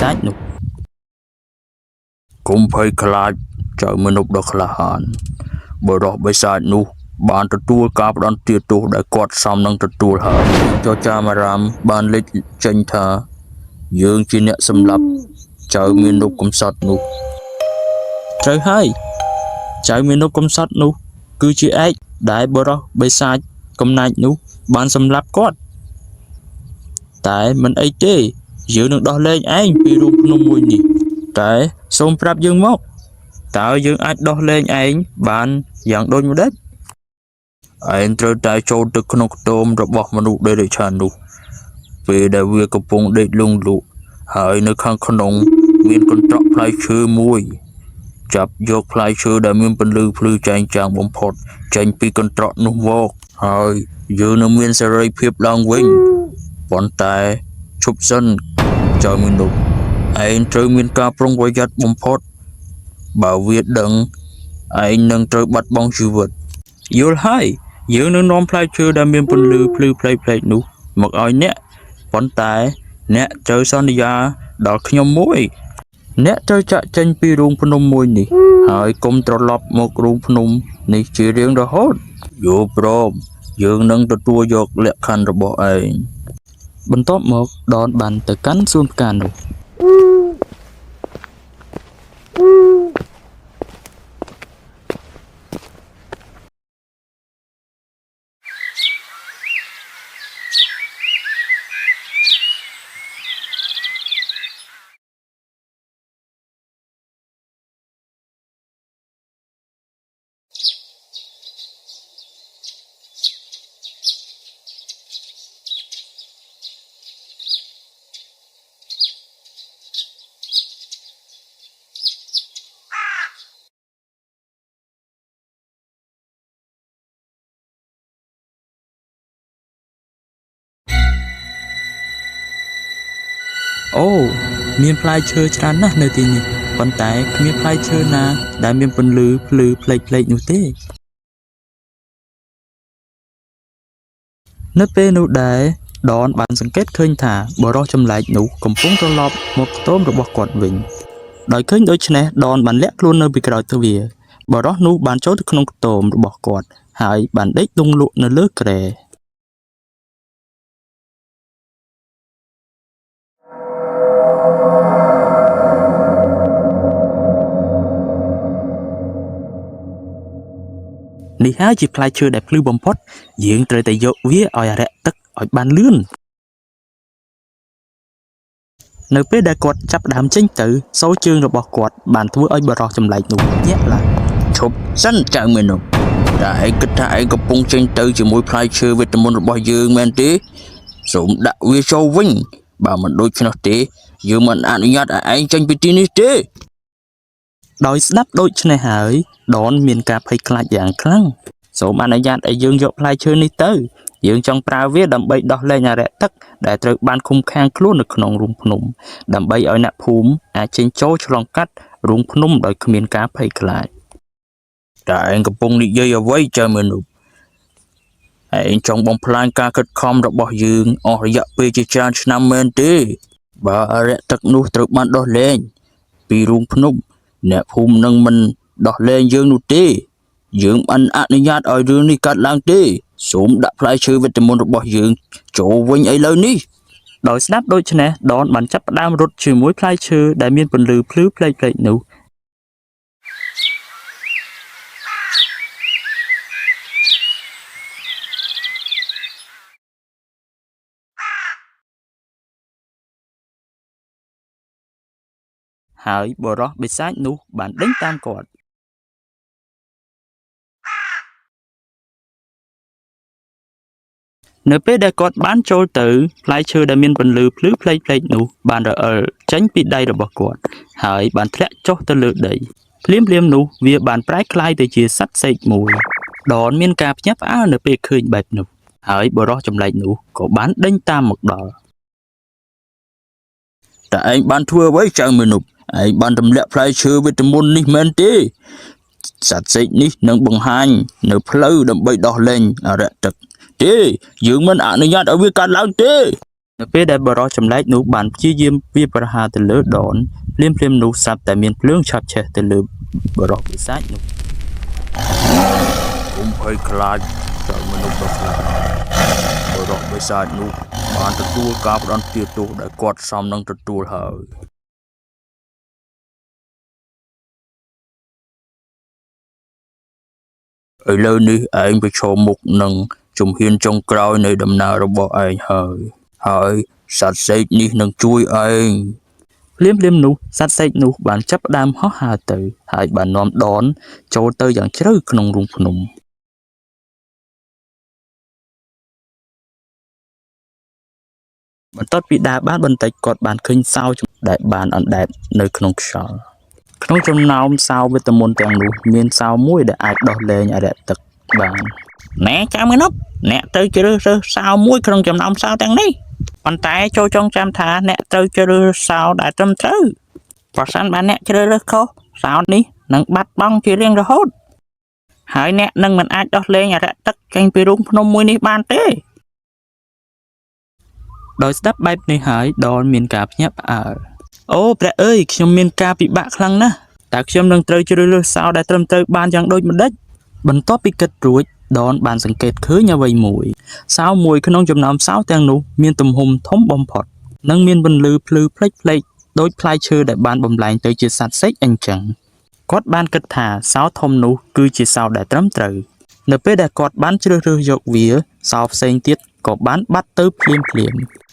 សាចនោះគុំភ័យខ្លាចចៅមនុស្សដ៏ក្លាហានបរិសុទ្ធបិសាចនោះបានទទួលការផ្ដន្ទាទោសដែលគាត់សមនឹងទទួលហើយចចាមអារាមបានលេចចេញថាយើងជាអ្នកសម្លាប់ចៅមានរូបកំសត់នោះត្រូវហើយចៅមានរូបកំសត់នោះគឺជាឯកដែលបរិសុទ្ធបិសាចកំណាចនោះបានសម្លាប់គាត់តែមិនអីទេយើងនឹងដោះលែងឯងពីរូងភ្នំមួយនេះតែសូមប្រាប់យើងមកតើយើងអាចដោះលែងឯងបានយ៉ាងដូចម្ដេចឯងត្រូវតែចូលទៅក្នុងខ្ទមរបស់មនុស្សដេរេឆាននោះពេលដែលវាកំពុងដេកលង់លក់ហើយនៅខាងក្នុងមានកន្ត្រកផ្លែឈើមួយចាប់យកផ្លែឈើដែលមានពន្លឺភ្លឺចែងចាំងបំផុតចេញពីកន្ត្រកនោះមកហើយយើងនឹងមានសេរីភាពឡើងវិញប៉ុន្តែឈប់សិនចៅមនុស្សឯងត្រូវមានការប្រុងប្រយ័ត្នបំផុតបើវាដឹងឯងនឹងត្រូវបាត់បង់ជីវិតយល់ហើយយើងនឹងនាំផ្លែឈើដែលមានពន្លឺភ្លឺផ្លេកៗនោះមកឲ្យអ្នកប៉ុន្តែអ្នកត្រូវសន្យាដល់ខ្ញុំមួយអ្នកត្រូវចាក់ចេញពីរូងភ្នំមួយនេះហើយកុំត្រឡប់មករូងភ្នំនេះជារៀងរហូតយល់ព្រមយើងនឹងទទួលយកលក្ខខណ្ឌរបស់ឯងបន្ទាប់មកដនបានទៅកាន់សួនផ្កានោះអូមានផ្លែឈើច្រើនណាស់នៅទីនេះប៉ុន្តែគ្មានផ្លែឈើណាដែលមានពន្លឺភ្លឺផ្លេកៗនោះទេនៅពេលនោះដែរដនបានសង្កេតឃើញថាបរិសុទ្ធចម្លែកនោះកំពុងត្រឡប់មកខ្ទមរបស់គាត់វិញដោយឃើញដូច្នេះដនបានលាក់ខ្លួននៅពីក្រោយទ្វារបរិសុទ្ធនោះបានចូលទៅក្នុងខ្ទមរបស់គាត់ហើយបានដេកលង់លក់នៅលើគ្រែនេះហើយជាផ្លែឈើដែលភ្លឺបំផុតយើងត្រូវតែយកវាឲ្យអារក្សទឹកឲ្យបានលឿននៅពេលដែលគាត់ចាប់ដើមចេញទៅសូរជើងរបស់គាត់បានធ្វើឲ្យបរិសុទ្ធចម្លែកនោះញាក់ឡើងឈប់សិនចៅមេនុតែឯងគិតថាឯងកំពុងចេញទៅជាមួយផ្លែឈើវីតាមីនរបស់យើងមែនទេសូមដាក់វាចូលវិញបើមិនដូច្នោះទេយើងមិនអនុញ្ញាតឲ្យឯងចេញពីទីនេះទេដោយស្ដាប់ដូច្នេះហើយដនមានការភ័យខ្លាចយ៉ាងខ្លាំងសូមអនុញ្ញាតឲ្យយើងយកផ្លែឈើនេះទៅយើងចង់ប្រើវាដើម្បីដោះលែងអារក្សទឹកដែលត្រូវបានឃុំឃាំងខ្លួននៅក្នុងរូងភ្នំដើម្បីឲ្យអ្នកភូមិអាចចេញចូលឆ្លងកាត់រូងភ្នំដោយគ្មានការភ័យខ្លាចតែឯងកំពុងនិយាយអ្វីចៅមនុស្សឯងចង់បំផ្លាញការខិតខំរបស់យើងអស់រយៈពេលជាច្រើនឆ្នាំមែនទេបើអារក្សទឹកនោះត្រូវបានដោះលែងពីរូងភ្នំអ្នកភូមិនឹងមិនដោះលែងយើងនោះទេយើងមិនអនុញ្ញាតឲ្យរឿងនេះកើតឡើងទេសូមដាក់ផ្លែឈើវីតាមីនរបស់យើងចូលវិញឥឡូវនេះដោយស្ដាប់ដូច្នេះដនបានចាប់ផ្ដើមរត់ជាមួយផ្លែឈើដែលមានពន្លឺភ្លឺផ្លេកៗនោះហើយបរិសុទ្ធបិសាចនោះបានដេញតាមគាត់នៅពេលដែលគាត់បានចូលទៅផ្លែឈើដែលមានពន្លឺភ្លឺផ្លេកៗនោះបានរអិលចេញពីដៃរបស់គាត់ហើយបានធ្លាក់ចុះទៅលើដីភ្លាមៗនោះវាបានប្រែក្លាយទៅជាសត្វសេកមួយដនមានការភ្ញាក់ផ្អើលនៅពេលឃើញបែបនោះហើយបរិសុទ្ធចម្លែកនោះក៏បានដេញតាមមកដល់តែឯងបានធ្វើអ្វីចៅមនុស្សឯងបានទម្លាក់ផ្លែឈើវីតាមីននេះមែនទេសត្វសេកនេះនឹងបង្ហាញនៅផ្លូវដើម្បីដោះលែងអារក្សទឹកទេយើងមិនអនុញ្ញាតឲ្យវាកើតឡើងទេ នៅពេលដែលបរិសចម្លែកនោះបានព្យាយាមវាយប្រហារទៅលើដនភ្លាមនោះស្រាប់តែមានភ្លើងឆាបឆេះទៅលើបរិសបិសាចនោះគុំភ័យខ្លាចចៅមនុស្សដ៏ខ្លាចបរិសបិសាចនោះបានទទួលការផ្ដន្ទាទោសដែលគាត់សមនឹងទទួលហើយឥឡូវនេះឯងប្រឈមមុខនឹងជំហានចុងក្រោយនៃដំណើររបស់ឯងហើយសត្វសេកនេះនឹងជួយឯងភ្លាមនោះសត្វសេកនោះបានចាប់ផ្ដើមហោះហើរទៅហើយបាននាំដនចូលទៅយ៉ាងជ្រៅក្នុងរូងភ្នំបន្ទាប់ពីដើរបានបន្តិចគាត់បានឃើញសោដែលបានអណ្ដែតនៅក្នុងខ្យល់ក្នុងចំណោមសោវិតមន្តទាំងនោះមានសោមួយដែលអាចដោះលែងអរិយទឹកបានណែចាំមើលនោះអ្នកត្រូវជ្រើសរើសសោមួយក្នុងចំណោមសោទាំងនេះប៉ុន្តែចូលចងចាំថាអ្នកត្រូវជ្រើសរើសសោដែលត្រឹមត្រូវប្រសិនបើអ្នកជ្រើសរើសខុសសោនេះនឹងបាត់បង់ជារៀងរហូតហើយអ្នកនឹងមិនអាចដោះលែងអរិយទឹកចេញពីរូងភ្នំមួយនេះបានទេដោយស្ដាប់បែបនេះហើយដនមានការភ្ញាក់ផ្អើលអូព្រះអើយខ្ញុំមានការពិបាកខ្លាំងណាស់តើខ្ញុំនឹងត្រូវជ្រើសរើសសោដែលត្រឹមត្រូវបានយ៉ាងដូចម្ដេចបន្ទាប់ពីគិតរួចដនបានសង្កេតឃើញអ្វីមួយសោមួយក្នុងចំណោមសោទាំងនោះមានទំហំធំបំផុតនិងមានពន្លឺភ្លឺផ្លេចដូចផ្លែឈើដែលបានបំលែងទៅជាសត្វសេកអញ្ចឹងគាត់បានគិតថាសោធំនោះគឺជាសោដែលត្រឹមត្រូវនៅពេលដែលគាត់បានជ្រើសរើសយកវាសោផ្សេងទៀតក៏បានបាត់ទៅភ្លាម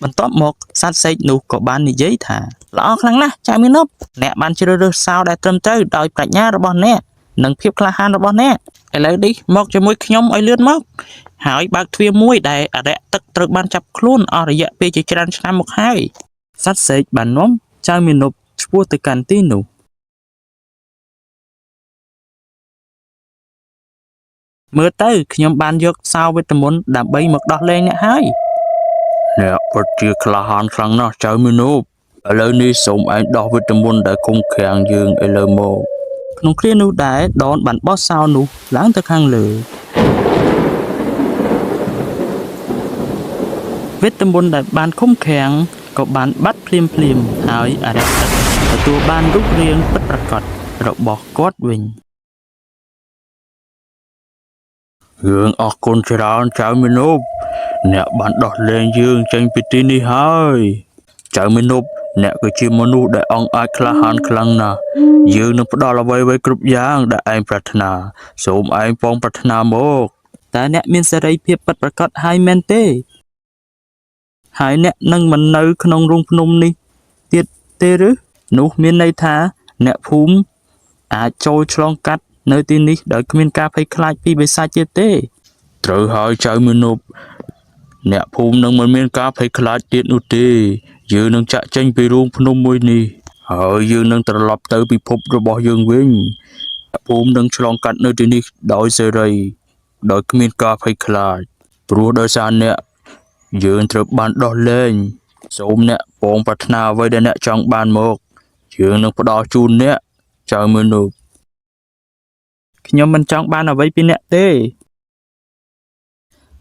បន្ទាប់មកសត្វសេកនោះក៏បាននិយាយថាល្អខ្លាំងណាស់ចៅមានប់អ្នកបានជ្រើសរើសសោដែលត្រឹមត្រូវដោយប្រាជ្ញារបស់អ្នកនិងភាពក្លាហានរបស់អ្នកឥឡូវនេះមកជាមួយខ្ញុំឲ្យលឿនមកហើយបើកទ្វារមួយដែលអរិយទឹកត្រូវបានចាប់ខ្លួនអស់រយៈពេលជាច្រើនឆ្នាំមកហើយសត្វសេកបាននាំចៅមានប់ឆ្ពោះទៅកាន់ទីនោះមើលទៅខ្ញុំបានយកសោវិតមន្តដើម្បីមកដោះលែងអ្នកហើយអ្នកពិតជាក្លាហានខ្លាំងណាស់ចៅមានប់ឥឡូវនេះសូមឯងដោះវិតមន្តដែលឃុំឃាំងយើងឥឡូវមកក្នុងគ្រានោះដែរដនបានបោះសោនោះឡើងទៅខាងលើវិតមន្តដែលបានឃុំឃាំងក៏បានបាត់ភ្លាមហើយអរិយទឹកទទួលបានរូបរាងពិតប្រាកដរបស់គាត់វិញយើងអរគុណច្រើនចៅមានប់អ្នកបានដោះលែងយើងចេញពីទីនេះហើយចៅមានប់អ្នកគឺជាមនុស្សដែលអង់អាចក្លាហានខ្លាំងណាស់យើងនឹងផ្ដល់អ្វីៗគ្រប់យ៉ាងដែលឯងប្រាថ្នាសូមឯងពងប្រាថ្នាមកតើអ្នកមានសេរីភាពពិតប្រាកដហើយមែនទេហើយអ្នកនឹងមិននៅក្នុងរូងភ្នំនេះទៀតទេឬនោះមានន័យថាអ្នកភូមិអាចចូលឆ្លងកាត់នៅទីនេះដោយគ្មានការភ័យខ្លាចពីបិសាចទៀតទេត្រូវហើយចៅមានប់អ្នកភូមិនឹងមិនមានការភ័យខ្លាចទៀតនោះទេយើងនឹងចាក់ចេញពីរូងភ្នំមួយនេះហើយយើងនឹងត្រឡប់ទៅពិភពរបស់យើងវិញភូមិនឹងឆ្លងកាត់នៅទីនេះដោយសេរីដោយគ្មានការភ័យខ្លាចព្រោះដោយសារអ្នកយើងត្រូវបានដោះលែងសូមអ្នកពងប្រាថ្នាអ្វីដែលអ្នកចង់បានមកយើងនឹងផ្ដល់ជូនអ្នកចៅមនុស្សខ្ញុំមិនចង់បានអ្វីពីអ្នកទេ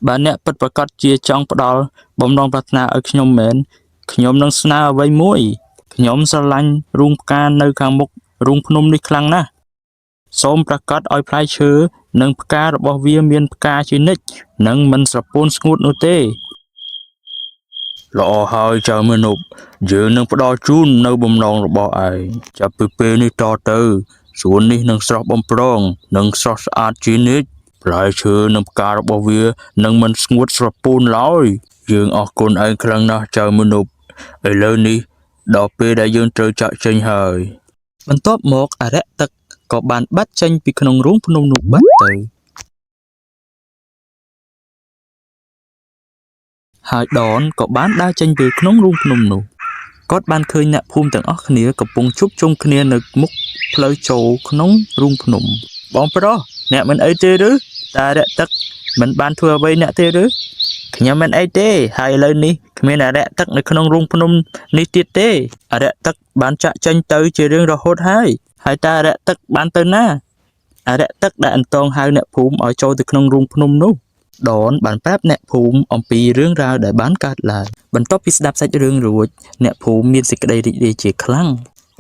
បើអ្នកពិតប្រាកដជាចង់ផ្ដល់បំណងប្រាថ្នាឲ្យខ្ញុំមែនខ្ញុំនឹងស្នើអ្វីមួយខ្ញុំស្រឡាញ់រូងផ្កានៅខាងមុខរូងភ្នំនេះខ្លាំងណាស់សូមប្រកាសឲ្យផ្លែឈើនិងផ្ការបស់វាមានផ្កាជានិច្ចនិងមិនស្រពោនស្ងួតនោះទេល្អហើយចៅមនុស្សយើងនឹងផ្ដល់ជូននៅបំណងរបស់ឯងចាប់ពីពេលនេះតទៅសួននេះនឹងស្រស់បំព្រងនិងស្រស់ស្អាតជានិច្ចផ្លែឈើនិងផ្ការបស់វានឹងមិនស្ងួតស្រពោនឡើយយើងអរគុណឯងខ្លាំងណាស់ចៅមនុស្សឥឡូវនេះដល់ពេលដែលយើងត្រូវចាក់ចេញហើយបន្ទាប់មកអរិយទឹកក៏បានបាត់ចេញពីក្នុងរូងភ្នំនោះបាត់ទៅហើយដនក៏បានដើរចេញពីក្នុងរូងភ្នំនោះគាត់បានឃើញអ្នកភូមិទាំងអស់គ្នាកំពុងជួបជុំគ្នានៅមុខផ្លូវចូលក្នុងរូងភ្នំបងប្រុសអ្នកមិនអីទេឬតែអរិយទឹកមិនបានធ្វើអ្វីអ្នកទេឬខ្ញុំមិនអីទេហើយឥឡូវនេះគ្មានអរិយទឹកនៅក្នុងរូងភ្នំនេះទៀតទេអរិយទឹកបានចាក់ចេញទៅជារឿងរហូតហើយតើអរិយទឹកបានទៅណាអរិយទឹកដែលអន្តងហៅអ្នកភូមិឲ្យចូលទៅក្នុងរូងភ្នំនោះដនបានប្រាប់អ្នកភូមិអំពីរឿងរ៉ាវដែលបានកើតឡើង បន្ទាប់ពីស្ដាប់សាច់រឿងរួចអ្នកភូមិមានសេចក្តីរីករាយជាខ្លាំង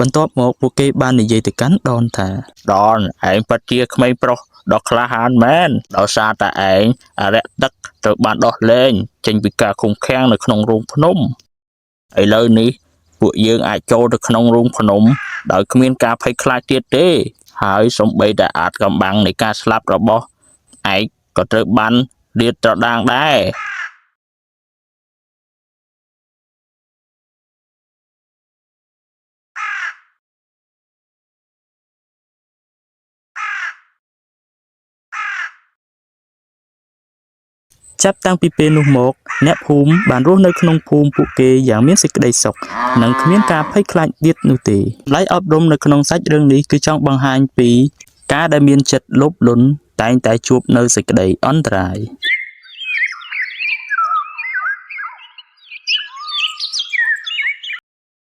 បន្ទាប់មកពួកគេបាននិយាយទៅកាន់ដនថាដនឯងពិតជាក្មេងប្រុសដ៏ក្លាហានមែនដោយសារតែឯងអរិយទឹកត្រូវបានដោះលែងចេញពីការឃុំឃាំងនៅក្នុងរូងភ្នំឥឡូវនេះពួកយើងអាចចូលទៅក្នុងរូងភ្នំដោយគ្មានការភ័យខ្លាចទៀតទេហើយសូម្បីតែអាចកំបាំងនៃការស្លាប់របស់ឯងក៏ត្រូវបានលាតត្រដាងដែរចាប់តាំងពីពេលនោះមកអ្នកភូមិបានរស់នៅក្នុងភូមិពួកគេយ៉ាងមានសេចក្តីសុខនិងគ្មានការភ័យខ្លាចទៀតនោះទេឡៃអប់រំនៅក្នុងសាច់រឿងនេះគឺចង់បង្ហាញពីការដែលមានចិត្តលោភលន់តែងតែជួបនៅសេចក្តីអន្តរាយ